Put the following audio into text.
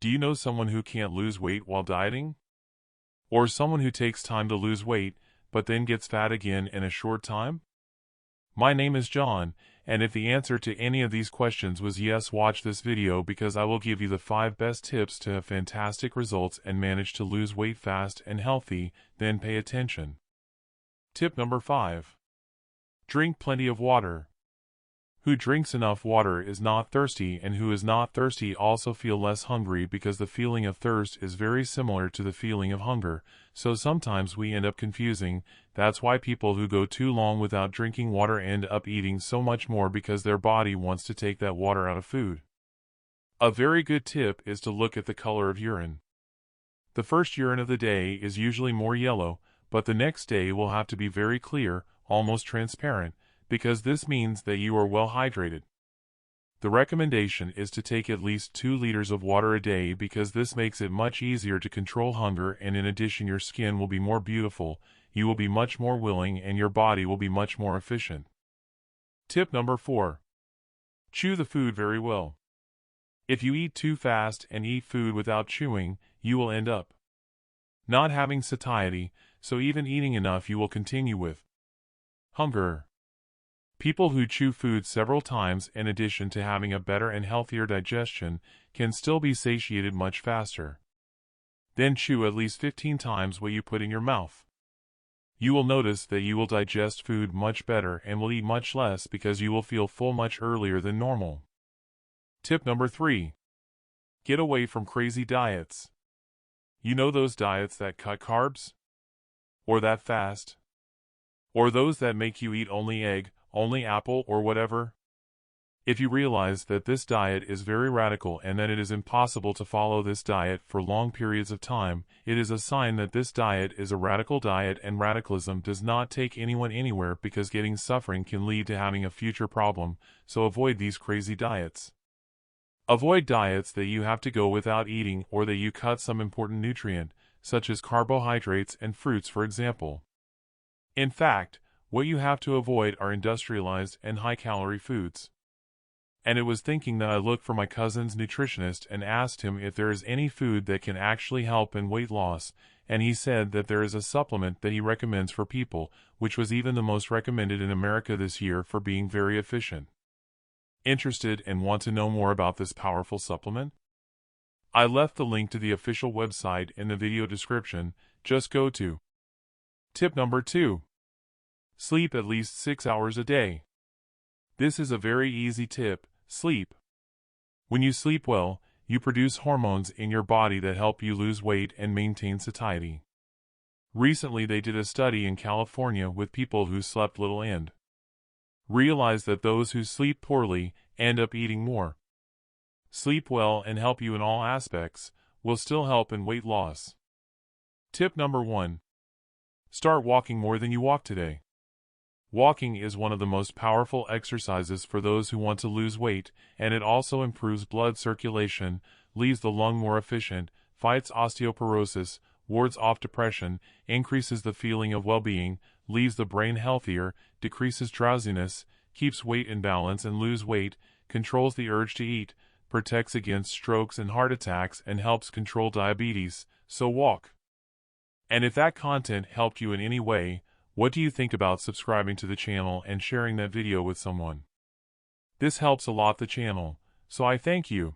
Do you know someone who can't lose weight while dieting? Or someone who takes time to lose weight, but then gets fat again in a short time? My name is John, and if the answer to any of these questions was yes, watch this video because I will give you the 5 best tips to have fantastic results and manage to lose weight fast and healthy, then pay attention. Tip number 5. Drink plenty of water. Who drinks enough water is not thirsty, and who is not thirsty also feel less hungry, because the feeling of thirst is very similar to the feeling of hunger, so sometimes we end up confusing. That's why people who go too long without drinking water end up eating so much more, because their body wants to take that water out of food. A very good tip is to look at the color of urine. The first urine of the day is usually more yellow, but the next day will have to be very clear, almost transparent, because this means that you are well hydrated. The recommendation is to take at least 2 liters of water a day, because this makes it much easier to control hunger, and in addition your skin will be more beautiful, you will be much more willing, and your body will be much more efficient. Tip number 4. Chew the food very well. If you eat too fast and eat food without chewing, you will end up not having satiety, so even eating enough you will continue with hunger. People who chew food several times, in addition to having a better and healthier digestion, can still be satiated much faster. Then chew at least 15 times what you put in your mouth. You will notice that you will digest food much better and will eat much less, because you will feel full much earlier than normal. Tip number 3. Get away from crazy diets. You know those diets that cut carbs? Or that fast? Or those that make you eat only egg, only apple, or whatever? If you realize that this diet is very radical and that it is impossible to follow this diet for long periods of time, it is a sign that this diet is a radical diet, and radicalism does not take anyone anywhere, because getting suffering can lead to having a future problem, so avoid these crazy diets. Avoid diets that you have to go without eating, or that you cut some important nutrient, such as carbohydrates and fruits, for example. In fact, what you have to avoid are industrialized and high-calorie foods. And it was thinking that I looked for my cousin's nutritionist and asked him if there is any food that can actually help in weight loss, and he said that there is a supplement that he recommends for people, which was even the most recommended in America this year for being very efficient. Interested and want to know more about this powerful supplement? I left the link to the official website in the video description. Just go to. Tip number 2. Sleep at least 6 hours a day. This is a very easy tip. Sleep. When you sleep well, you produce hormones in your body that help you lose weight and maintain satiety. Recently they did a study in California with people who slept little and realized that those who sleep poorly end up eating more. Sleep well and help you in all aspects, will still help in weight loss. Tip number 1. Start walking more than you walk today. Walking is one of the most powerful exercises for those who want to lose weight, and it also improves blood circulation, leaves the lung more efficient, fights osteoporosis, wards off depression, increases the feeling of well-being, leaves the brain healthier, decreases drowsiness, keeps weight in balance and lose weight, controls the urge to eat, protects against strokes and heart attacks, and helps control diabetes. So walk. And if that content helped you in any way, what do you think about subscribing to the channel and sharing that video with someone? This helps a lot the channel, so I thank you.